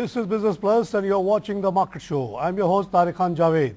This is Business Plus and you're watching the Market Show. I'm your host Tariq Khan Javed.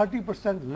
30%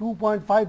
2.5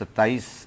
27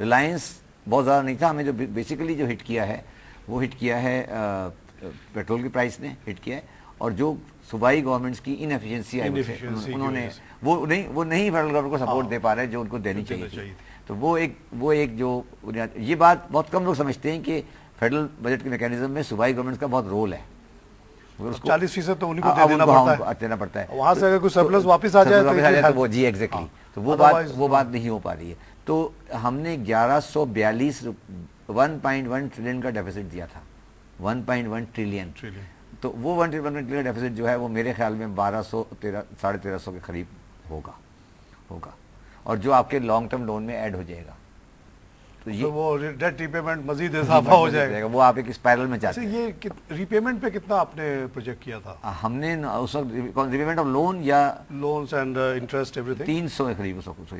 Reliance بہت زیادہ نہیں تھا. ہمیں جو بیسیکلی جو ہٹ کیا ہے وہ ہٹ کیا ہے پیٹرول کی پرائس نے ہٹ کیا ہے, اور جو صوبائی گورنمنٹس کی انفیشنسی ہے انہوں نے وہ نہیں فیڈرل گورنمنٹ کو سپورٹ دے پا رہے جو ان کو دینی چاہیے تھی. تو وہ ایک جو یہ بات بہت کم لوگ سمجھتے ہیں کہ فیڈرل بجٹ کے میکینزم میں صوبائی گورنمنٹ کا بہت رول ہے. 40% تو انہیں کو دینا پڑتا ہے, وہاں سے اگر کوئی سرپلس واپس آ جائے تو وہ جی ایگزیکٹلی, تو وہ بات نہیں ہو پا رہی ہے. تو ہم نے 1142 1.1 ٹریلین کا ڈیفیسٹ دیا تھا, 1.1 ٹریلین. تو وہ 1 ٹریلین ڈیفیسٹ جو ہے وہ میرے خیال میں 1300 کے قریب ہوگا, اور جو آپ کے لانگ ٹرم لون میں ایڈ ہو جائے گا تو وہ ڈیٹ ری پیمنٹ مزید اضافہ ہو جائے گا, وہ آپ ایک اسپائرل میں چاہتے ہیں. یہ ری پیمنٹ پہ کتنا آپ نے پروجیکٹ کیا تھا؟ ہم نے اس وقت ری پیمنٹ آف لون یا loans and interest every thing 300 کے قریب اس وقت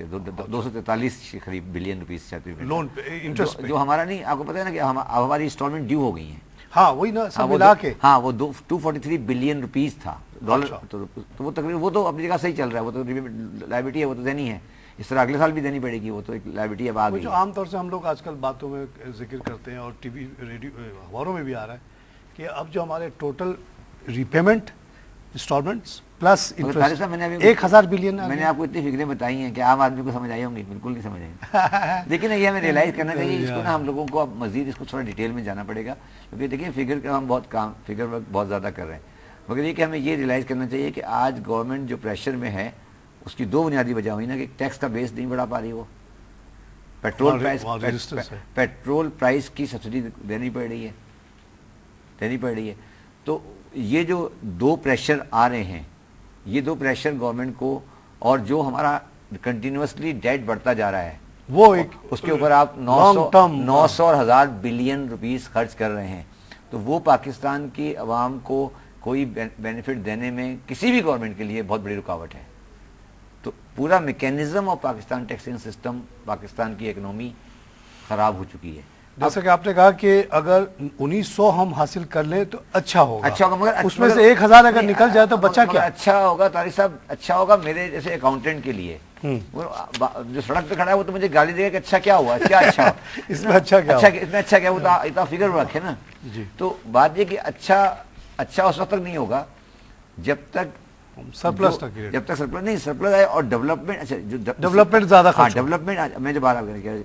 243 کے قریب بلین روپیز لون پہ انٹرسٹ جو ہمارا نہیں, آپ کو پتہ ہے نا کہ ہماری انسٹالمنٹ ڈیو ہو گئی ہیں. ہاں وہی نا سب ملا کے, ہاں وہ 243 بلین روپیز تھا ڈالر. تو وہ تقریباً وہ تو اپنی جگہ صحیح چل رہا ہے, وہ تو لائبلٹی ہے, وہ تو دینی ہے. اس طرح اگلے سال بھی دینی پڑے گی, وہ تو ایک لائبلٹی اب آ گئی. جو عام طور سے ہم لوگ آج کل باتوں میں ذکر کرتے ہیں اور ٹی وی ریڈیو اخباروں میں بھی آ رہا ہے کہ اب جو ہمارے total repayment installments plus interest 1000 billion. میں نے آپ کو اتنی فکریں بتائی ہیں کہ عام آدمی کو سمجھ آئی ہوں گی, بالکل نہیں سمجھ آئی. لیکن یہ ہمیں ریئلائز کرنا چاہیے, اس کو نا ہم لوگوں کو اب مزید اس کو تھوڑا ڈیٹیل میں جانا پڑے گا, کیونکہ دیکھیں فگر کا ہم فگر ورک بہت زیادہ کر رہے ہیں. مگر یہ کہ ہمیں یہ ریئلائز کرنا چاہیے کہ آج گورنمنٹ جو پریشر میں ہے اس کی 2 بنیادی وجہ ہوئی نا, کہ ٹیکس کا بیس نہیں بڑھا پا رہی, وہ پیٹرول پرائس کی سبسڈی دینی پڑ رہی ہے. تو یہ جو 2 پریشر آ رہے ہیں, یہ 2 پریشر گورنمنٹ کو, اور جو ہمارا کنٹینیوسلی ڈیٹ بڑھتا جا رہا ہے وہ اس کے اوپر آپ 900 اور 1000 بلین روپیز خرچ کر رہے ہیں. تو وہ پاکستان کی عوام کو کوئی بینیفٹ دینے میں کسی بھی گورنمنٹ کے لیے بہت بڑی رکاوٹ ہے. تو پورا mechanism of Pakistan taxing system, Pakistan کی اکنومی خراب ہو چکی ہے. جیسا کہ آپ نے کہا کہ اگر 1900 ہم حاصل کر لیں تو اچھا ہوگا, مگر اس میں سے 1000 اگر نکل جائے تو بچہ کیا اچھا ہوگا. طارق صاحب اچھا ہوگا میرے جیسے اکاؤنٹنٹ کے لیے, جو سڑک پہ کھڑا ہے وہ تو مجھے گالی دے گا کہ اچھا کیا ہوا, کیا اچھا اس میں اچھا کیا, اس میں اچھا کیا, وہ اتنا فگر رکھے نا. تو بات یہ کہ اچھا اس وقت تک نہیں ہوگا جب تک سرپلس نہیں, سرپلس آئے اور ڈیولپمنٹ. اچھا جو ڈیولپمنٹ زیادہ خرچ, ڈیولپمنٹ میں جو بات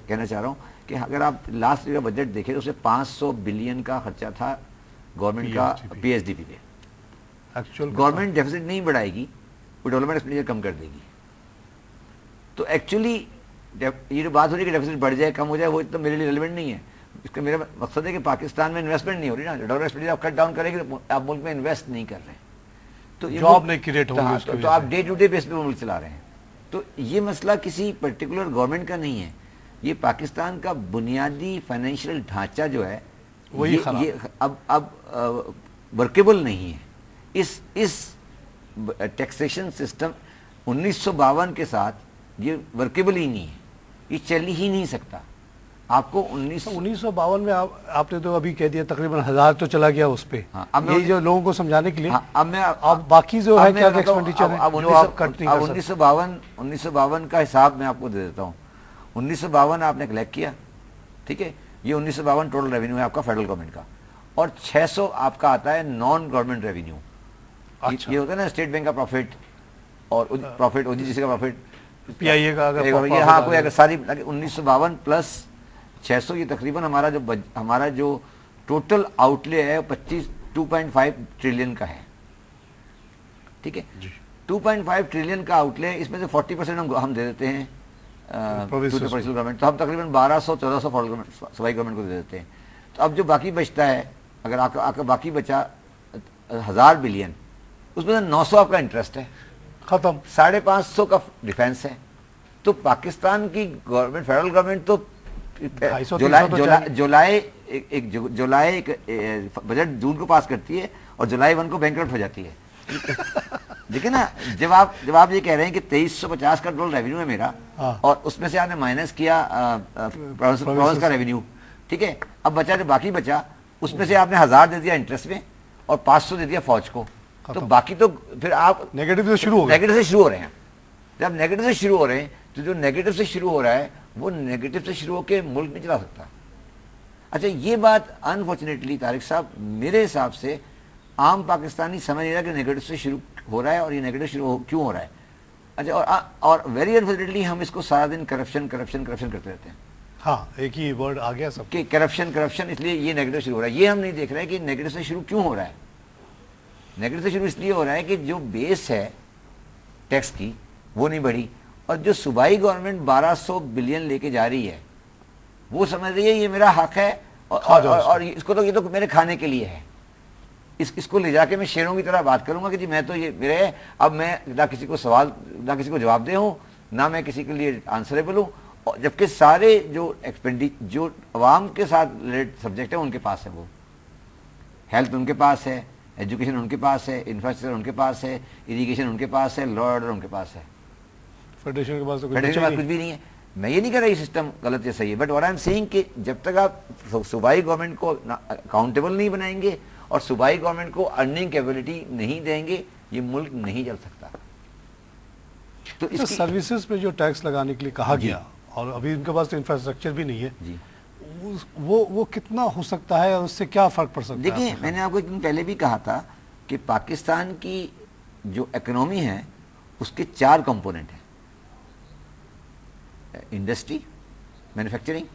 کہنا چاہ رہا ہوں کہ اگر آپ لاسٹ ایئر کا بجٹ دیکھیں تو اس میں 500 بلین کا خرچہ تھا گورنمنٹ کا پی ایس ڈی پی پہ. گورنمنٹ ڈیفیسٹ نہیں بڑھائے گی, وہ ڈیولپمنٹ ایکسپینڈیچر کم کر دے گی. تو ایکچولی یہ جو بات ہو رہی ہے کہ ڈیفیسٹ بڑھ جائے کم ہو جائے, وہ تو میرے لیے ریلیونٹ نہیں ہے. اس کا میرا مقصد ہے کہ پاکستان میں انویسٹمنٹ نہیں ہو رہی نا, ڈالر ایکسپینڈیچر آپ کٹ ڈاؤن کریں گے تو آپ ملک میں انویسٹ نہیں کر رہے ہیں, تو جاب نہیں کریٹ ہوگی, تو آپ ڈے ٹو ڈے بیس پہ ملک چلا رہے ہیں. تو یہ مسئلہ کسی پرٹیکولر گورنمنٹ کا نہیں ہے, یہ پاکستان کا بنیادی فائنینشیل ڈھانچہ جو ہے یہ اب ورکیبل نہیں ہے. اس ٹیکسیشن سسٹم 1952 کے ساتھ یہ ورکیبل ہی نہیں ہے, یہ چل ہی نہیں سکتا. آپ کو 1952 میں آپ نے تو ابھی کہہ دیا تقریباً 1000 تو چلا گیا اس پہ, یہ جو لوگوں کو سمجھانے کے لیے. اب باقی جو ہے کیا ایکسپینڈیچر ہے جو آپ کٹ نہیں کر سکتے. 1952 کا حساب میں آپ کو دے دیتا ہوں. 1952 آپ نے کلیکٹ کیا, ٹھیک ہے, یہ 1952 ٹوٹل ریونیو ہے آپ کا فیڈرل گورنمنٹ کا, اور 600 آپ کا آتا ہے نان گورنمنٹ ریونیو. یہ ہوتا ہے نا اسٹیٹ بینک کا پروفٹ, اور پروفٹ او جی سی کا پروفٹ, پی آئی اے کا, ہاں کوئی اگر ساری 1952 پلس 600, یہ تقریباً ہمارا جو ٹوٹل آؤٹ لے ہے 2.5 ٹریلین کا ہے, ٹھیک ہے. 2.5 ٹریلین کا آؤٹ لے, اس میں سے 40% ہم دے دیتے ہیں گورنمنٹ, تو ہم تقریباً 1200-1400 صوبائی گورنمنٹ کو دے دیتے ہیں. تو اب جو باقی بچتا ہے, اگر آپ کا باقی بچا 1000 بلین, اس میں سے 900 آپ کا انٹرسٹ ہے, ختم. 550 کا ڈیفینس ہے. تو پاکستان کی گورنمنٹ, فیڈرل گورنمنٹ تو جولائی بجٹ جون کو پاس کرتی ہے اور جولائی 1 کو بینکرپٹ ہو جاتی ہے. دیکھیں نا, جب آپ یہ کہہ رہے ہیں کہ 2350 کا ٹوٹل ریونیو ہے میرا, اور اس میں سے آپ نے مائنس کیا پروونس کا ریونیو, ٹھیک ہے, اب بچا جو باقی بچا اس میں سے آپ نے 1000 دے دیا انٹرسٹ میں اور 500 دے دیا فوج کو, تو باقی تو پھر آپ نیگیٹو سے شروع ہو رہے ہیں. جب نیگیٹو سے شروع ہو رہے ہیں تو جو نیگیٹو سے شروع ہو رہا ہے وہ نیگیٹو سے شروع ہو کے ملک نہیں چلا سکتا. اچھا یہ بات انفارچونیٹلی طارق صاحب میرے حساب سے عام پاکستانی سمجھ نہیں رہا کہ نیگیٹو سے شروع ہو رہا ہے اور یہ نیگیٹو شروع کیوں ہو رہا ہے. اچھا اور ویری انفارچونیٹلی ہم اس کو سارا دن کرپشن کرپشن کرپشن کرتے رہتے ہیں. ہاں ایک ہی ورڈ آ گیا سب کہ کرپشن کرپشن اس لیے یہ نیگیٹو شروع ہو رہا ہے. یہ ہم نہیں دیکھ رہے کہ نیگیٹو سے شروع کیوں ہو رہا ہے. نیگیٹو سے شروع اس لیے ہو رہا ہے کہ جو بیس ہے ٹیکس کی وہ نہیں بڑھی, اور جو صوبائی گورنمنٹ 1200 بلین لے کے جا رہی ہے وہ سمجھ رہی ہے یہ میرا حق ہے اور اس کو تو یہ تو میرے کھانے کے لیے ہے. اس کو لے جا کے میں شیروں کی طرح بات کروں گا کہ جی میں تو یہ میرے ہے, اب میں نہ کسی کو سوال نہ کسی کو جواب دے ہوں, نہ میں کسی کے لیے آنسریبل ہوں, جبکہ سارے جو جو عوام کے ساتھ ریلیٹڈ سبجیکٹ ہیں ان کے پاس ہے. وہ ہیلتھ ان کے پاس ہے, ایجوکیشن ان کے پاس ہے, انفراسٹرکچر ان کے پاس ہے, اریگیشن ان کے پاس ہے, لا آرڈر ان کے پاس ہے. فیڈریشن کے پاس کچھ بھی نہیں ہے. میں یہ نہیں کہہ رہا یہ سسٹم غلط یا صحیح ہے, but what I am seeing کہ جب تک آپ صوبائی گورنمنٹ کو اکاؤنٹیبل نہیں بنائیں گے اور صوبائی گورنمنٹ کو ارننگ کیپیبلٹی نہیں دیں گے یہ ملک نہیں چل سکتا. تو اس سروسز پہ جو ٹیکس لگانے کے لیے کہا گیا اور ابھی ان کے پاس تو انفراسٹرکچر بھی نہیں ہے جی, وہ کتنا ہو سکتا ہے اور اس سے کیا فرق پڑ سکتا ہے؟ دیکھیں میں نے آپ کو ایک دن پہلے بھی کہا تھا کہ پاکستان کی جو اکنامی ہے اس کے 4 کمپوننٹ ہیں, انڈسٹری, مینوفیکچرنگ,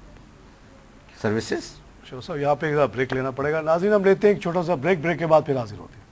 سروسز. چلو صاحب یہاں پہ بریک لینا پڑے گا. ناظرین ہم لیتے ہیں ایک چھوٹا سا بریک کے بعد پھر حاضر ہوتے ہیں.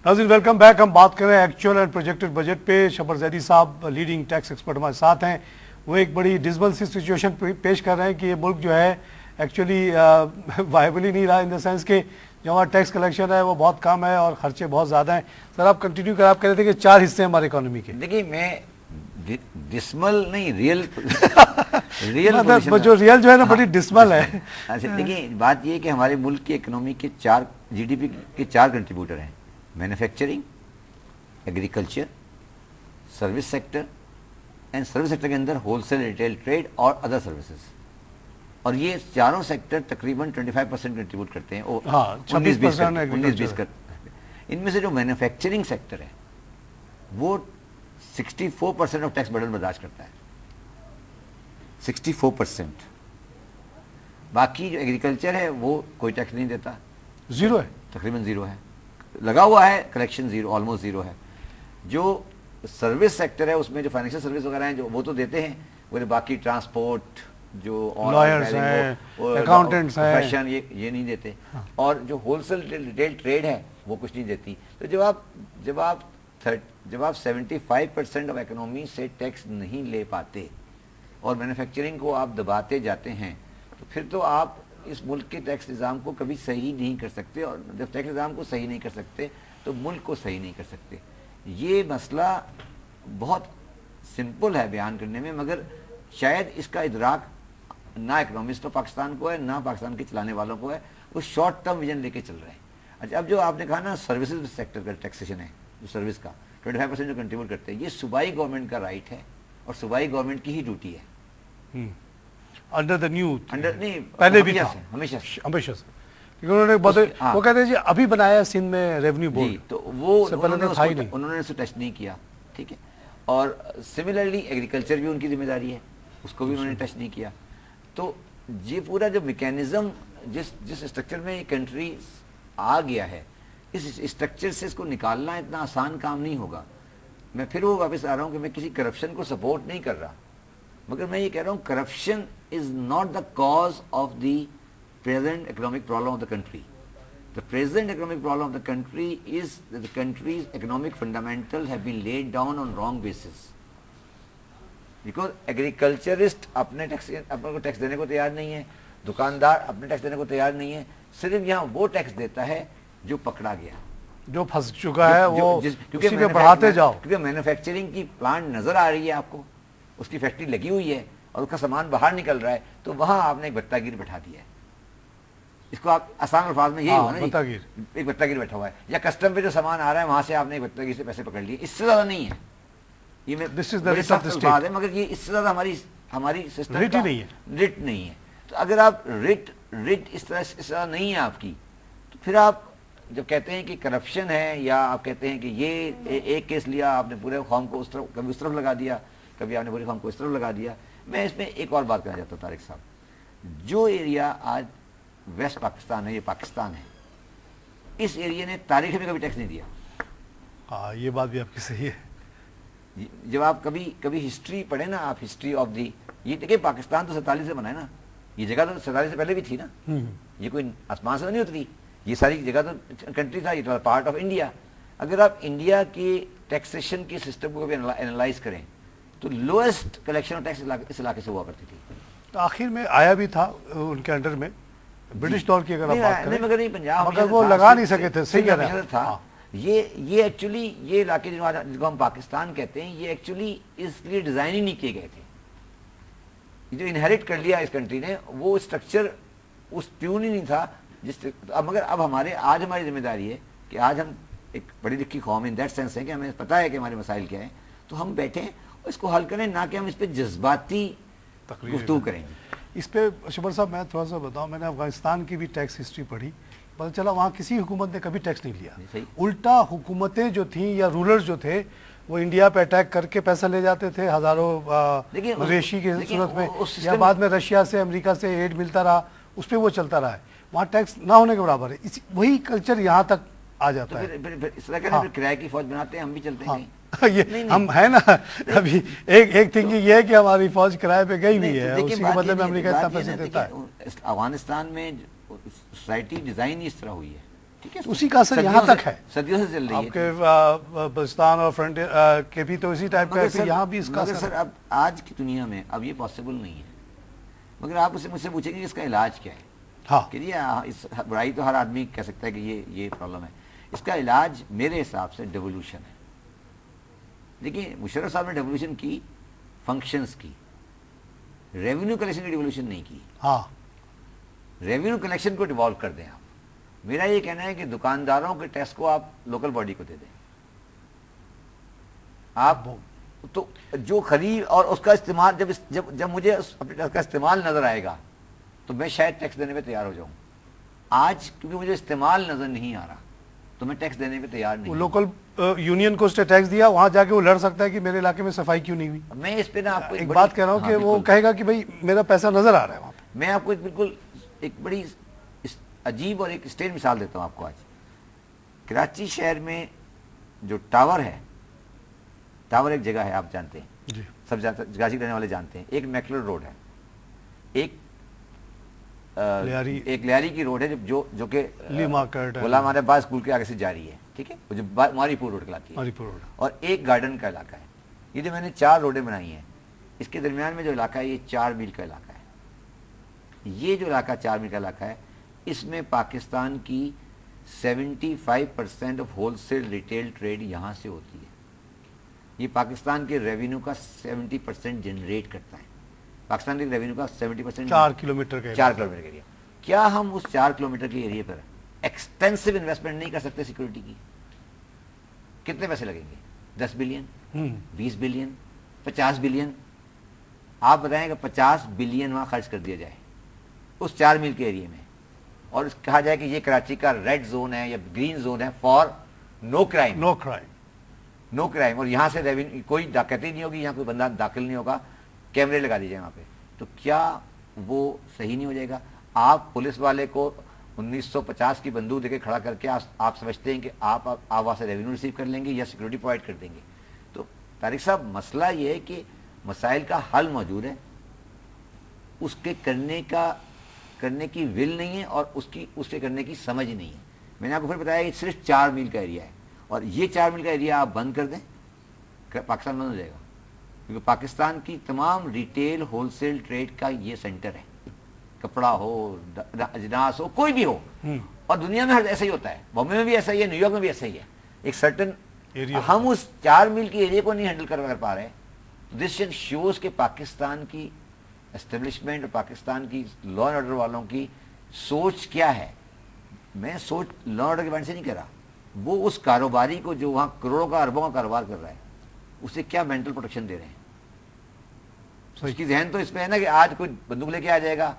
ناظرین ویلکم بیک. ہم بات کر رہے ہیں ایکچوئل اینڈ پروجیکٹڈ بجٹ پہ. شبر زیدی صاحب لیڈنگ ٹیکس ایکسپرٹ ہمارے ساتھ ہیں. وہ ایک بڑی ڈسمل سی سچویشن پیش کر رہے ہیں کہ یہ ملک جو ہے ایکچولی وائبل ہی نہیں رہا, ان دا سینس کہ جو ہمارا ٹیکس کلیکشن ہے وہ بہت کم ہے اور خرچے بہت زیادہ ہیں. سر آپ کنٹینیو کر, آپ کہہ رہے تھے کہ 4 حصے ہیں ہمارے اکانومی کے. دیکھیے میں ڈسمل نہیں ریئل جو ریئل جو ہے نا بڑی ڈسمل ہے. اچھا دیکھیے بات یہ کہ ہمارے ملک کی اکنامی کے 4 جی ڈی پی کے 4 کنٹریبیوٹر ہیں, manufacturing, agriculture, service sector and service sector کے اندر ہول سیل, ریٹیل, ٹریڈ اور ادر سروسز. اور یہ چاروں سیکٹر تقریباً 25% کنٹریبیوٹ کرتے ہیں, 19-20 کرتے ہیں. ان میں سے جو مینوفیکچرنگ سیکٹر ہے وہ 64% آف ٹیکس برڈن برداشت کرتا ہے, 64%. باقی جو ایگریکلچر ہے وہ کوئی ٹیکس نہیں دیتا, زیرو ہے, تقریباً زیرو ہے, لگا ہوا ہے, کلیکشن زیرو, آلموسٹ زیرو ہے. جو سروس سیکٹر ہے اس میں جو فائنینشیل سروس وغیرہ ہیں جو وہ تو دیتے ہیں, وہ باقی ٹرانسپورٹ, جو لائرز ہیں, اکاؤنٹنٹس ہیں, فیشن, یہ نہیں دیتے. اور جو ہول سیل ریٹیل ٹریڈ ہے وہ کچھ نہیں دیتی. تو جب آپ 75% آف اکنامی سے ٹیکس نہیں لے پاتے اور مینوفیکچرنگ کو آپ دباتے جاتے ہیں تو پھر تو آپ اس ملک کے ٹیکس نظام کو کبھی صحیح نہیں کر سکتے, اور جب ٹیکس نظام کو صحیح نہیں کر سکتے تو ملک کو صحیح نہیں کر سکتے. یہ مسئلہ بہت سمپل ہے بیان کرنے میں, مگر شاید اس کا ادراک نہ اکنامسٹ پاکستان کو ہے نہ پاکستان کے چلانے والوں کو ہے. وہ شارٹ ٹرم ویژن لے کے چل رہے ہیں. اچھا اب جو آپ نے کہا نا سروسز سیکٹر کا ٹیکسیشن ہے, جو سروس کا 25% جو کنٹریبیوٹ کرتے ہیں, یہ صوبائی گورنمنٹ کا رائٹ ہے اور صوبائی گورنمنٹ کی ہی ڈیوٹی ہے. انڈر دا نیو, نہیں پہلے بھی تھا ہمیشہ سے, کیونکہ انہوں نے وہ کہتے ہیں جی ابھی بنایا سندھ میں ریونیو بورڈ, جی تو وہ انہوں نے اسے ٹچ نہیں کیا, ٹھیک ہے. اور سملرلی ایگریکلچر بھی ان کی ذمہ داری ہے, اس کو بھی انہوں نے ٹچ نہیں کیا. تو یہ پورا جو میکینزم جس اسٹرکچر میں یہ کنٹری آ گیا ہے, اس اسٹرکچر سے اس کو نکالنا اتنا آسان کام نہیں ہوگا. میں پھر وہ واپس آ رہا ہوں کہ میں کسی کرپشن کو سپورٹ نہیں کر رہا, مگر میں یہ کہہ رہا ہوں corruption is not the cause of the present economic problem of the country. The present economic problem of the country is that the country's economic fundamentals have been laid down on wrong basis. Because agriculturist اپنے کو tax دینے کو تیار نہیں ہے, دکاندار اپنے tax دینے کو تیار نہیں ہے, صرف یہاں وہ ٹیکس دیتا ہے جو پکڑا گیا, جو پھنس چکا ہے وہ اسی پہ بڑھاتے جاؤ. کیونکہ مینوفیکچرنگ کی پلانٹ نظر آ رہی ہے آپ کو, اس کی فیکٹری لگی ہوئی ہے اور اس کا سامان باہر نکل رہا ہے تو وہاں آپ نے ایک بھتہ گیر بٹھا دیا ہے. اس کو آپ آسان الفاظ میں یہی ہوا نا, ایک بھتہ گیر بیٹھا ہوا ہے, یا کسٹم پہ جو سامان آ رہا ہے وہاں سے آپ نے ایک بھتہ گیر سے پیسے پکڑ لیے, اس سے زیادہ نہیں ہے. یہ بڑے سخت الفاظ ہے, مگر یہ اس سے زیادہ ہماری سسٹم ریٹ نہیں ہے. تو اگر آپ ریٹ اس طرح نہیں ہے آپ کی, تو پھر آپ جب کہتے ہیں کہ کرپشن ہے, یا آپ کہتے ہیں کہ یہ ایک کیس لیا آپ نے پورے قوم کو کبھی اس طرف لگا دیا, کبھی آپ نے پوری قوم کو اس طرف لگا دیا. میں اس میں ایک اور بات کرنا چاہتا ہوں طارق صاحب, جو ایریا آج ویسٹ پاکستان ہے, یہ پاکستان ہے, اس ایریا نے تاریخ میں کبھی ٹیکس نہیں دیا. ہاں یہ بات بھی آپ کی صحیح ہے. جب آپ کبھی ہسٹری پڑھیں نا, آپ ہسٹری آف دی, یہ دیکھیں پاکستان تو 47 سے بنا ہے نا, یہ جگہ تو 47 سے پہلے بھی تھی نا, یہ کوئی آسمان سے نہیں اتری, یہ ساری جگہ تو کنٹری تھا, یہ پارٹ آف انڈیا. اگر آپ انڈیا کی ٹیکسیشن کی سسٹم کو کبھی انالائز کریں تو لوئسٹ کلیکشن آف ٹیکس اس علاقے سے ہوا کرتی تھی. تو آخر میں آیا بھی تھا ان کے انڈر میں برٹش دور کی اگر آپ بات کریں, مگر نہیں پنجاب مگر وہ لگا نہیں سکے تھے. صحیح کہہ رہے ہیں تھا. یہ ایکچولی یہ علاقے جن کو ہم پاکستان کہتے ہیں, یہ ایکچولی اس لیے ڈیزائن ہی نہیں کیے گئے تھے. جو انہیریٹ کر لیا اس کنٹری نے, وہ اسٹرکچر اس ٹیون ہی نہیں تھا جس سے. مگر اب آج ہماری ذمہ داری ہے کہ آج ہم ایک پڑھی لکھی قوم ان دیٹ سینس ہے کہ ہمیں پتہ ہے کہ ہمارے مسائل کیا ہیں, تو ہم بیٹھیں اور اس کو حل کریں, نہ کہ ہم اس پہ جذباتی گفتگو کریں. اس پہ شبر صاحب میں تھوڑا سا بتاؤں, میں نے افغانستان کی بھی ٹیکس ہسٹری پڑھی, پتہ چلا وہاں کسی حکومت نے کبھی ٹیکس نہیں لیا. الٹا حکومتیں جو تھیں یا رولرز جو تھے وہ انڈیا پہ اٹیک کر کے پیسہ لے جاتے تھے ہزاروں مویشی کی صورت میں, یا بعد میں رشیا سے امریکہ سے ایڈ ملتا رہا, اس پہ وہ چلتا رہا ہے. وہاں ٹیکس نہ ہونے کے برابر ہے. وہی کلچر یہاں تک آ جاتا ہے. اس طرح کہ کرائے کی فوج بناتے ہیں, ہم بھی چلتے ہیں. یہ ہم ہے نا, ابھی ایک تھنکنگ یہ ہے کہ ہماری فوج کرائے پہ گئی ہوئی ہے, اسی کے بدلے میں امریکہ اتنا پیسے دیتا ہے. افغانستان میں سوسائٹی ڈیزائن اس طرح ہوئی ہے, ٹھیک ہے, اسی کا اثر یہاں تک ہے, صدیوں سے چل رہی ہے. آپ کے بلوچستان اور فرنٹ کے بھی تو اسی ٹائپ کا ہے کہ یہاں بھی اس کا اثر. سر اب آج کی دنیا میں اب یہ پاسبل نہیں ہے, مگر آپ مجھ سے پوچھیں گے کہ اس کا علاج کیا ہے. ہاں کہ اس برائی تو ہر آدمی کہہ سکتا ہے کہ یہ پرابلم ہے. اس کا علاج میرے حساب سے ڈیولوشن ہے. دیکھیں مشرف صاحب نے ڈیولوشن کی, فنکشنز کی, ریونیو کلیکشن کی ڈیولوشن نہیں کی. ہاں ریونیو کلیکشن کو ڈیوالو کر دیں آپ. میرا یہ کہنا ہے کہ دکانداروں کے ٹیکس کو آپ لوکل باڈی کو دے دیں. آپ تو جو خرید اور اس کا استعمال جب مجھے اپنے ٹیکس کا استعمال نظر آئے گا تو میں شاید ٹیکس دینے پہ تیار ہو جاؤں. آج کیونکہ مجھے استعمال نظر نہیں آ رہا تو میں ٹیکس دینے پہ تیار نہیں. لوکل یونین کو اس نے ٹیکس دیا, وہاں جا کے وہ لڑ سکتا ہے کہ میرے علاقے میں صفائی کیوں نہیں ہوئی. میں اس پہ نا آپ کو ایک بات کہہ رہا ہوں کہ وہ کہے گا کہ بھائی میرا پیسہ نظر آ رہا ہے وہاں پہ. میں آپ کو بالکل ایک بڑی عجیب اور ایک اسٹیج مثال دیتا ہوں آپ کو. آج کراچی شہر میں جو ٹاور ہے, ٹاور ایک جگہ ہے آپ جانتے ہیں, سب کراچی رہنے والے جانتے ہیں. ایک میکلر روڈ ہے, ایک لیاری کی روڈ ہے جو کہ غلام آل عباس اسکول کے آگے سے جاری ہے, ٹھیک ہے, جو ماری پور روڈ کہلاتی ہے, اور ایک گارڈن کا علاقہ ہے. یہ جو میں نے 4 روڈیں بنائی ہیں, اس کے درمیان میں جو علاقہ ہے یہ 4 میل کا علاقہ ہے. یہ جو علاقہ 4 میل کا علاقہ ہے, اس میں پاکستان کی 75% of wholesale retail trade یہاں سے ہوتی ہے. یہ پاکستان کے ریونیو کا 70% جنریٹ کرتا ہے. پاکستان کے ریونیو کا 70% 4 کلومیٹر کا ایریا. کیا ہم اس 4 کلومیٹر کے ایریا پر ایکسٹینسو انویسٹمنٹ نہیں کر سکتے سیکورٹی کی؟ کتنے پیسے لگیں گے؟ 10 بلین, 20 بلین, 50 بلین. آپ بتائیں کہ 50 بلین وہاں خرچ کر دیا جائے اس 4 میل کے ایریا میں, اور کہا جائے کہ یہ کراچی کا ریڈ زون ہے یا گرین زون ہے فار نو کرائم. اور یہاں سے ریونیو کوئی ڈکیتی نہیں ہوگی, یہاں کوئی بندہ داخل نہیں ہوگا, کیمرے لگا دیجیے وہاں پہ. تو کیا وہ صحیح نہیں ہو جائے گا؟ آپ پولیس والے کو 1950 کی بندوق دے کے کھڑا کر کے آپ سمجھتے ہیں کہ آپ وہاں سے ریونیو ریسیو کر لیں گے یا سیکورٹی پرووائڈ کر دیں گے؟ تو طارق صاحب مسئلہ یہ ہے کہ مسائل کا حل موجود ہے, اس کے کرنے کی ول نہیں ہے اور اس کے کرنے کی سمجھ نہیں ہے. میں نے آپ کو پھر بتایا کہ صرف 4 میل کا ایریا ہے, اور یہ 4 میل کا ایریا آپ بند کر دیں, پاکستان بند ہو جائے گا. کیونکہ پاکستان کی تمام ریٹیل ہول سیل ٹریڈ کا یہ سینٹر ہے, کپڑا ہو, اجناس ہو, کوئی بھی ہو, اور دنیا میں ہر ایسا ہی ہوتا ہے. بامبے میں بھی ایسا ہی ہے, نیو یارک میں بھی ایسا ہی ہے. ایک سرٹن ہم اس 4 میل کے ایریا کو نہیں ہینڈل کر پا رہے. دس شوز کہ پاکستان کی اسٹیبلشمنٹ اور پاکستان کی لا اینڈ آرڈر والوں کی سوچ کیا ہے. میں سوچ لا اینڈ آرڈر کے بارے سے نہیں کہہ رہا, وہ اس کاروباری کو جو وہاں کروڑوں کا اربوں کا کاروبار کر رہا ہے اسے کیا مینٹل پروٹیکشن دے رہے ہیں. اس کی ذہن تو اس پہ ہے نا کہ آج کوئی بندوق لے کے آ جائے گا,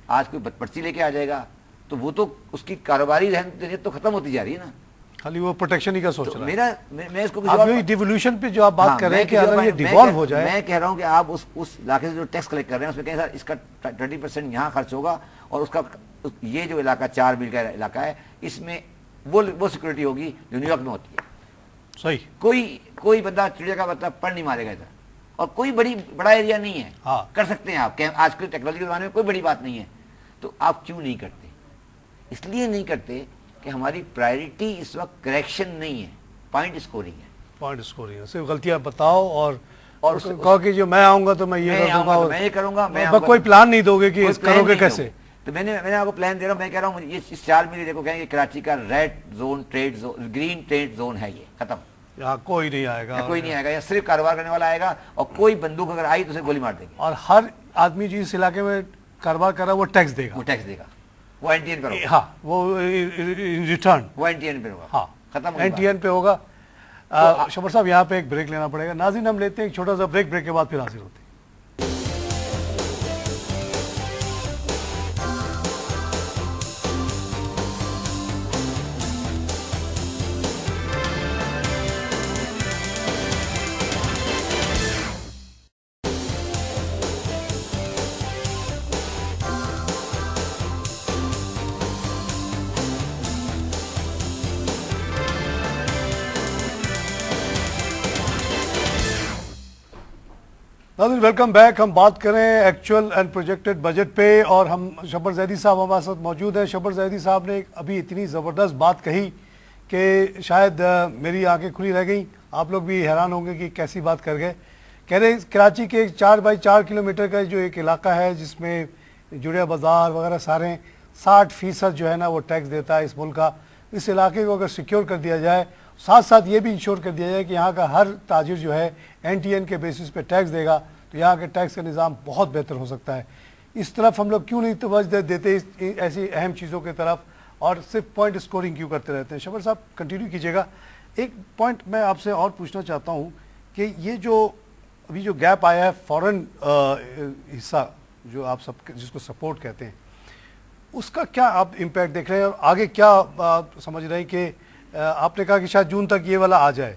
آج کوئی پرچی لے کے آ جائے گا, تو وہ تو اس کی کاروباری ذہن تو ختم ہوتی جا رہی ہے نا. خالی وہ پروٹیکشن ہی کا سوچ رہا ہے. میں اس کو ڈیولیوشن پہ جو آپ بات کر رہے ہیں کہ اگر یہ ڈیوالو ہو جائے, میں کہہ رہا ہوں کہ آپ اس علاقے سے جو ٹیکس کلیکٹ کر رہے ہیں اس میں کہیں سر اس کا 20% یہاں خرچ ہوگا, اور اس کا یہ جو علاقہ 4 میل کا علاقہ ہے اس میں وہ سیکورٹی ہوگی جو نیو یارک میں ہوتی ہے. صحیح. کوئی بندہ چڑیا کا مطلب پڑھ نہیں مارے گا ادھر, اور کوئی بڑا ایریا نہیں ہے. کر سکتے ہیں آپ, آج کل ٹیکنالوجی کے زمانے میں کوئی بڑی بات نہیں ہے. تو آپ کیوں نہیں کرتے؟ اس لیے نہیں کرتے کہ ہماری پرائرٹی اس وقت کریکشن نہیں ہے, پوائنٹ اسکورنگ ہے. پوائنٹ اسکورنگ ہے, صرف غلطیاں بتاؤ اور کہو کہ جو میں آؤں گا تو میں یہ کروں گا, کوئی پلان نہیں دو گے کہ کرو گے کیسے. تو میں نے آپ کو پلان دے رہا ہوں. میں کہہ رہا ہوں یہ 4 میل دیکھو کہیں گے کراچی کا red zone trade zone, green trade zone ہے, یہ ختم. یہاں کوئی نہیں آئے گا, یا صرف کاروبار کرنے والا آئے گا, اور کوئی بندوق اگر آئی تو اسے گولی مار دے گی. اور ہر آدمی جو اس علاقے میں کاروبار کر رہا ہے وہ ٹیکس دے گا. وہ این ٹی این پہ ہوگا. ہاں, وہ ریٹرن وہ این ٹی این پہ ہوگا. ہاں, ختم این ٹی این پہ ہوگا. شبر صاحب یہاں پہ ایک بریک لینا پڑے گا. ناظرین ہم لیتے ہیں ایک چھوٹا سا بریک کے بعد پھر حاضر ہوتے ہیں. Welcome back. ہم بات کریں ایکچوئل اینڈ پروجیکٹڈ بجٹ پہ, اور ہم شبر زیدی صاحب ہمارے ساتھ موجود ہیں. شبر زیدی صاحب نے ابھی اتنی زبردست بات کہی کہ شاید میری آنکھیں کھلی رہ گئیں. آپ لوگ بھی حیران ہوں گے کہ کیسی بات کر گئے. کہہ رہے کراچی کے 4x4 کلومیٹر کا جو ایک علاقہ ہے جس میں جڑیا بازار وغیرہ سارے 60% جو ہے نا وہ ٹیکس دیتا ہے اس ملک کا. اس علاقے کو اگر سیکیور کر دیا جائے, ساتھ ساتھ یہ بھی انشور کر دیا جائے کہ یہاں کا ہر تاجر جو ہے این ٹی این کے بیسس پہ ٹیکس دے گا, تو یہاں کے ٹیکس کا نظام بہت بہتر ہو سکتا ہے. اس طرف ہم لوگ کیوں نہیں توجہ دیتے ایسی اہم چیزوں کی طرف, اور صرف پوائنٹ اسکورنگ کیوں کرتے رہتے ہیں. شبر صاحب کنٹینیو کیجیے گا. ایک پوائنٹ میں آپ سے اور پوچھنا چاہتا ہوں کہ یہ جو ابھی جو گیپ آیا ہے فورن حصہ جو آپ سب جس کو سپورٹ کہتے ہیں, اس کا کیا آپ امپیکٹ دیکھ رہے ہیں, اور آگے کیا سمجھ رہے ہیں کہ آپ نے کہا کہ شاید جون تک یہ والا آ جائے,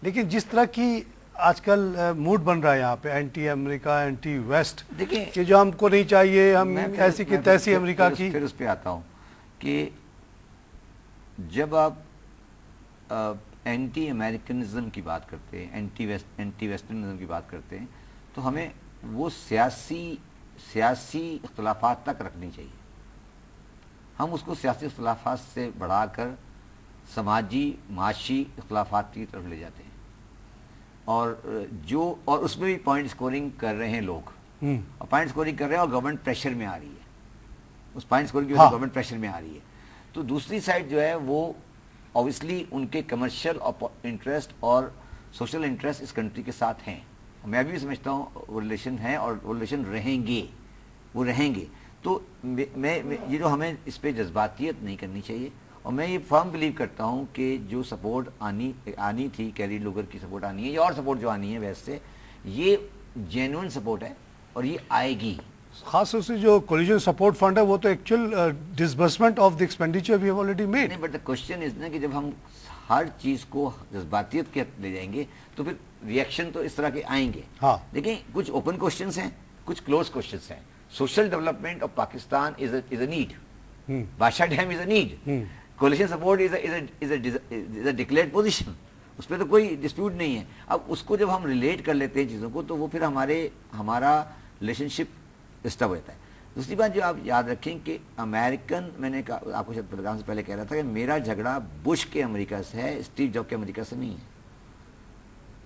لیکن جس طرح کی آج کل موڈ بن رہا ہے یہاں پہ اینٹی امریکہ اینٹی ویسٹ, کہ جو ہم کو نہیں چاہیے, ہم ایسی کی تیسی امریکہ کی. پھر اس پہ آتا ہوں کہ جب آپ اینٹی امریکنزم کی بات کرتے ہیں, اینٹی ویسٹرنزم کی بات کرتے ہیں, تو ہمیں وہ سیاسی اختلافات تک رکھنی چاہیے. ہم اس کو سیاسی اختلافات سے بڑھا کر سماجی معاشی اختلافات کی طرف لے جاتے ہیں, اور اس میں بھی پوائنٹ اسکورنگ کر رہے ہیں لوگ, اور پوائنٹ اسکورنگ کر رہے ہیں اور گورنمنٹ پریشر میں آ رہی ہے. اس پوائنٹ اسکورنگ کی وجہ سے گورنمنٹ پریشر میں آ رہی ہے. تو دوسری سائڈ جو ہے وہ اوبویسلی ان کے کمرشل انٹرسٹ اور سوشل انٹرسٹ اس کنٹری کے ساتھ ہیں. میں بھی سمجھتا ہوں وہ ریلیشن ہیں اور وہ ریلیشن رہیں گے. تو یہ جو ہمیں اس پہ جذباتیت نہیں کرنی چاہیے, اور میں یہ فرم بلیو کرتا ہوں کہ جو سپورٹ آنی تھی, کیری لوگر کی سپورٹ آنی ہے یا اور سپورٹ جو آنی ہے ویسے, یہ جینوئن سپورٹ ہے اور یہ آئے گی. خاص طور سے جو کولیجن سپورٹ فنڈ ہے وہ تو actual disbursement of the expenditure we have already made. نہیں, بٹ دی کوسچن از نا کہ جب ہم ہر چیز کو جذباتیت کے لے جائیں گے تو پھر ریئیکشن تو اس طرح کے آئیں گے. دیکھیں کچھ اوپن کوسچنس ہیں, کچھ کلوز کوسچنس ہیں. Social development of Pakistan is a need. بادشاہ dam is a need. Coalition support is a declared position. اس پہ تو کوئی ڈسپیوٹ نہیں ہے. اب اس کو جب ہم ریلیٹ کر لیتے ہیں چیزوں کو تو وہ پھر ہمارا ریلیشن شپ ڈسٹرب ہوتا ہے. دوسری بات جو آپ یاد رکھیں کہ امریکن, میں نے آپ کو شاید پروگرام سے پہلے کہہ رہا تھا کہ میرا جھگڑا بش کے امریکہ سے ہے, اسٹیو جاب کے امریکہ سے نہیں ہے.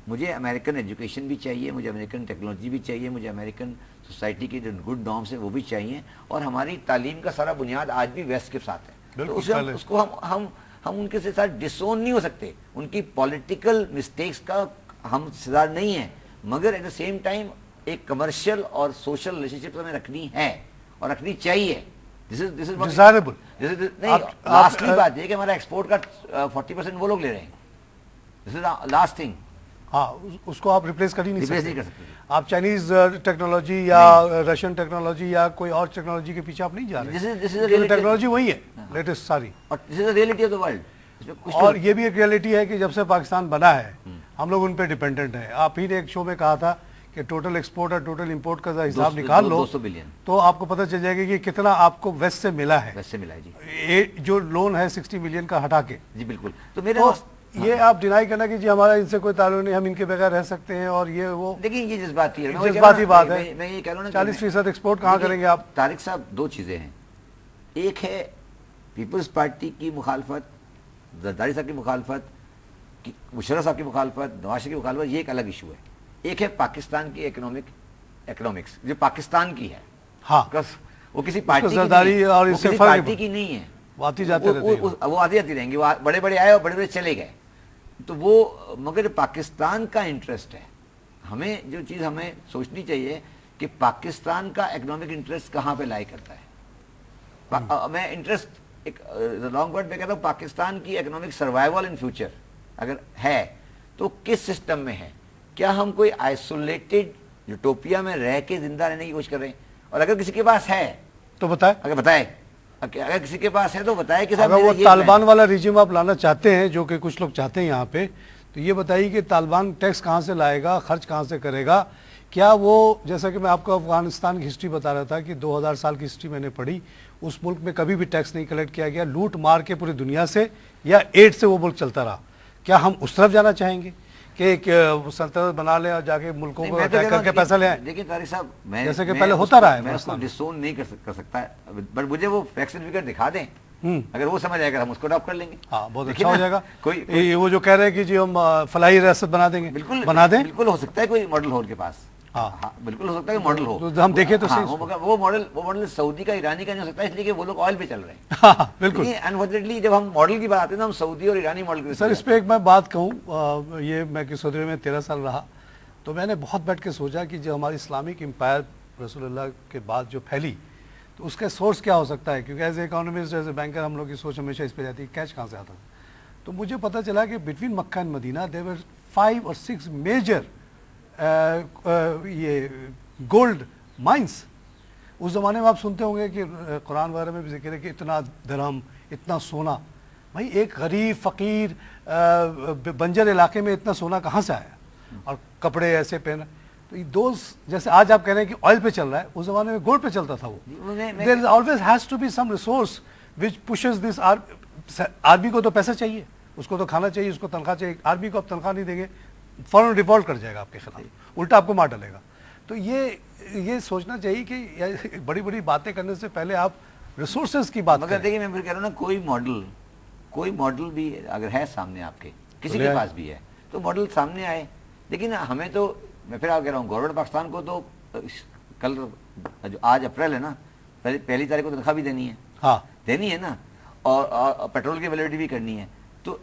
مجھے امریکن ایجوکیشن بھی چاہیے, مجھے امریکن ٹیکنالوجی بھی چاہیے, مجھے امریکن سوسائٹی کے جو گڈ نارمس ہیں وہ بھی چاہیے, اور ہماری تعلیم کا سارا بنیاد آج بھی ویسٹ کے ساتھ ہے. تو اس کو ہم ان کے ساتھ ڈسون نہیں ہو سکتے. ان کی پولیٹیکل مسٹیکس کا ہم سزار نہیں ہیں, مگر ایٹ دا سیم ٹائم ایک کمرشل اور سوشل ریلیشن شپ ہمیں رکھنی ہے اور رکھنی چاہیے. ڈیزائربل. لاسٹلی بات یہ کہ ہمارا ایکسپورٹ کا 40% وہ لوگ لے رہے ہیں. دس از لاسٹ تھنگ. ہاں اس کو آپ ریپلیس کر ہی نہیں ریپلیس نہیں سکتے. کر سکتے. آپ چائنیز ٹیکنالوجی یا رشین ٹیکنالوجی یا کوئی اور ٹیکنالوجی کے پیچھے آپ نہیں جا رہے. ٹیکنالوجی وہی ہے لیٹسٹ ساری. اور دس از the reality of the world. اور یہ بھی ایک ریئلٹی ہے کہ جب سے پاکستان بنا ہے ہم لوگ ان پہ ڈیپینڈنٹ ہیں. آپ ہی نے ایک شو میں کہا تھا کہ ٹوٹل ایکسپورٹ اور ٹوٹل امپورٹ کا حساب نکال لو 200 بلین تو آپ کو پتہ چل جائے گا کہ کتنا آپ کو ویسٹ سے ملا ہے. ویسے ملا ہے جی. جو لون ہے 60 ملین کا ہٹا کے. جی بالکل. تو میرے یہ آپ ڈینائی کرنا کہ جی ہمارا ان سے کوئی تعلق نہیں, ہم ان کے بغیر رہ سکتے ہیں اور یہ وہ. دیکھیں یہ جذباتی ہے, جذباتی بات ہے. میں یہ کہہ رہا ہوں 40% ایکسپورٹ کہاں کریں گے آپ. طارق صاحب دو چیزیں ہیں. ایک ہے پیپلز پارٹی کی مخالفت, زرداری صاحب کی مخالفت, مشرف صاحب کی مخالفت, نواز شریف کی مخالفت, یہ ایک الگ ایشو ہے. ایک ہے پاکستان کی اکنامکس جو پاکستان کی ہے. ہاں وہ کسی پارٹی کی نہیں ہے. وہ آتی جاتے رہتے ہیں, وہ آتی جاتی رہیں گی. وہ بڑے بڑے آئے اور بڑے بڑے چلے گئے. تو وہ مگر پاکستان کا انٹرسٹ ہے. ہمیں جو چیز ہمیں سوچنی چاہیے کہ پاکستان کا اکنامک انٹرسٹ کہاں پہ لائی کرتا ہے. میں انٹرسٹ ایک لانگ ورڈ میں کہتا ہوں پاکستان کی اکنامک سروائیول ان فیوچر اگر ہے تو کس سسٹم میں ہے. کیا ہم کوئی آئسولیٹڈ یوٹوپیا میں رہ کے زندہ رہنے کی کوشش کر رہے ہیں؟ اور اگر کسی کے پاس ہے تو بتائیں. اگر کسی کے پاس ہے تو بتائے کہ اگر وہ طالبان والا ریجیم آپ لانا چاہتے ہیں جو کہ کچھ لوگ چاہتے ہیں یہاں پہ, تو یہ بتائیے کہ طالبان ٹیکس کہاں سے لائے گا, خرچ کہاں سے کرے گا. کیا وہ جیسا کہ میں آپ کو افغانستان کی ہسٹری بتا رہا تھا کہ 2000 سال کی ہسٹری میں نے پڑھی, اس ملک میں کبھی بھی ٹیکس نہیں کلیکٹ کیا گیا, لوٹ مار کے پوری دنیا سے یا ایڈ سے وہ ملک چلتا رہا. کیا ہم اس طرف جانا چاہیں گے کہ سلطنت بنا لیں اور جا کے ملکوں کو اٹیک کر کے پیسہ لے آئیں؟ دیکھیں طارق صاحب, جیسے کہ پہلے ہوتا رہا ہے. میں اس کو ڈسون نہیں کر سکتا, بٹ مجھے وہ فیکٹ سرٹیفکیٹ دکھا دیں. اگر وہ سمجھ آئے گا ہم اس کو اڈاپٹ کر لیں گے. ہاں بہت اچھا ہو جائے گا. کوئی وہ جو کہہ رہے ہیں کہ جی ہم فلاحی ریاست بنا دیں گے, بالکل بنا دیں. بالکل ہو سکتا ہے کوئی ماڈل ہو ان کے پاس. ہاں بالکل ہو سکتا ہے کہ ماڈل ہو. ہم دیکھیں تو وہ ماڈل سعودی کا ایرانی کا نہیں ہو سکتا, اس لیے کہ وہ لوگ آئل پہ چل رہے ہیں. ہاں بالکل. انفارچونیٹلی جب ہم ماڈل کی بات آتے ہیں تو ہم سعودی اور ایرانی ماڈل کی. سر اس پہ ایک میں بات کہوں, یہ میں کہ سعودی میں 13 سال رہا تو میں نے بہت بیٹھ کے سوچا کہ جو ہماری اسلامک امپائر رسول اللہ کے بعد جو پھیلی تو اس کا سورس کیا ہو سکتا ہے. کیونکہ as a economist, as a banker ہم لوگ کی سوچ ہمیشہ اس پہ جاتی ہے کیش کہاں سے آتا تھا. تو مجھے پتہ چلا کہ بٹوین مکہ اینڈ مدینہ دیر ور 5 اور 6 میجر یہ گولڈ مائنس. اس زمانے میں آپ سنتے ہوں گے کہ قرآن وغیرہ میں بھی ذکر ہے کہ اتنا درہم, اتنا سونا. بھائی ایک غریب فقیر بنجر علاقے میں اتنا سونا کہاں سے آیا, اور کپڑے ایسے پہنا. تو یہ دوست جیسے آج آپ کہہ رہے ہیں کہ آئل پہ چل رہا ہے, اس زمانے میں گولڈ پہ چلتا تھا. وہ there always has to be some resource which pushes this. Army کو تو پیسہ چاہیے, اس کو تو کھانا چاہیے, اس کو تنخواہ چاہیے. آرمی کو آپ تنخواہ نہیں دیں گے فوراً ڈیفالٹ کر جائے گا آپ کے خلاف, الٹا آپ کو مار ڈالے گا. تو یہ سوچنا چاہیے کہ بڑی بڑی باتیں کرنے سے پہلے آپ ریسورسز کی بات کریں. دیکھیے میں پھر کہہ رہا ہوں نا, کوئی ماڈل بھی اگر ہے سامنے آپ کے, کسی کے پاس بھی ہے تو ماڈل سامنے آئے. لیکن ہمیں تو, میں پھر آپ کہہ رہا ہوں گورنمنٹ پاکستان کو تو کل جو آج اپریل ہے نا, پہلی تاریخ کو تنخواہ بھی دینی ہے. ہاں دینی ہے نا, اور پیٹرول کی ویلیڈیٹی بھی کرنی ہے. تو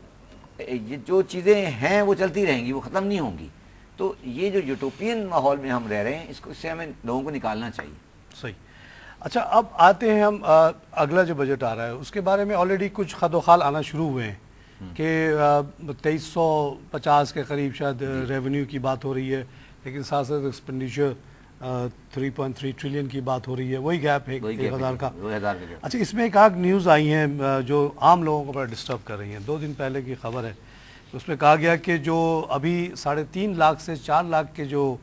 یہ جو چیزیں ہیں وہ چلتی رہیں گی, وہ ختم نہیں ہوں گی. تو یہ جو یوٹوپین ماحول میں ہم رہ رہے ہیں, اس سے ہمیں لوگوں کو نکالنا چاہیے. صحیح. اچھا اب آتے ہیں ہم اگلا جو بجٹ آ رہا ہے اس کے بارے میں آلریڈی کچھ خد و خال آنا شروع ہوئے ہیں کہ 2350 کے قریب شاید ریونیو کی بات ہو رہی ہے, لیکن ساتھ ساتھ ایکسپینڈیچر 3.3 ٹریلین کی بات ہو رہی ہے. وہی گیپ ہے 1000 کا. اچھا اس میں ایک آگ نیوز آئی ہیں جو عام لوگوں کو بڑا ڈسٹرب کر رہی ہیں. 2 دن پہلے کی خبر ہے, اس میں کہا گیا کہ جو ابھی 3.5 لاکھ سے 4 لاکھ کے جو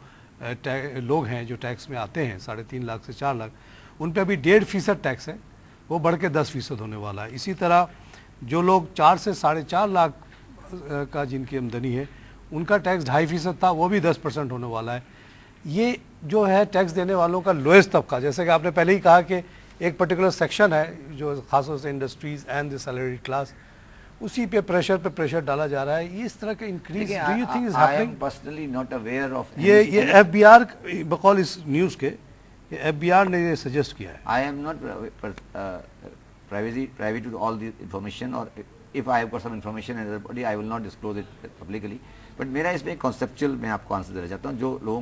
لوگ ہیں جو ٹیکس میں آتے ہیں, 3.5 لاکھ سے 4 لاکھ, ان پہ ابھی 1.5% ٹیکس ہے, وہ بڑھ کے 10% ہونے والا ہے. اسی طرح جو لوگ 4 سے 4.5 لاکھ کا جن کی آمدنی ہے ان کا ٹیکس 2.5% تھا, وہ بھی 10% ہونے والا ہے. یہ جو ہے ٹیکس دینے والوں کا لوئسٹ طبقہ, جیسے کہ آپ نے پہلے ہی کہا کہ ایک پرٹیکولر سیکشن ہے جو خاص طور سے industries and the salary class, اسی پہ پریشر ڈالا جا رہا ہے. یہ اس طرح کے increase do you think is happening? Personally not aware of یہ ایف بی آر بقول اس نیوز کے ایف بی آر نے یہ سجیسٹ کیا ہے. I am not privy to all the information, or if I have got some information as everybody I will not disclose it publicly. But میرا اس میں conceptual میں آپ کو آنسر دینا چاہتا ہوں. جو لوگوں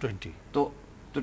20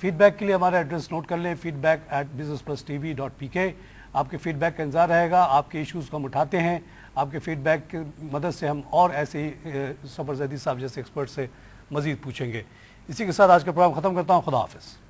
فیڈ بیک کے لیے ہمارا ایڈریس نوٹ کر لیں, feedback@businessplusTV.pk. آپ کے فیڈ بیک کا انتظار رہے گا. آپ کے ایشوز کو ہم اٹھاتے ہیں. آپ کے فیڈ بیک کی مدد سے ہم اور ایسے ہی صبر زیدی صاحب جیسے ایکسپرٹ سے مزید پوچھیں گے. اسی کے ساتھ آج کا پروگرام ختم کرتا ہوں. خدا حافظ.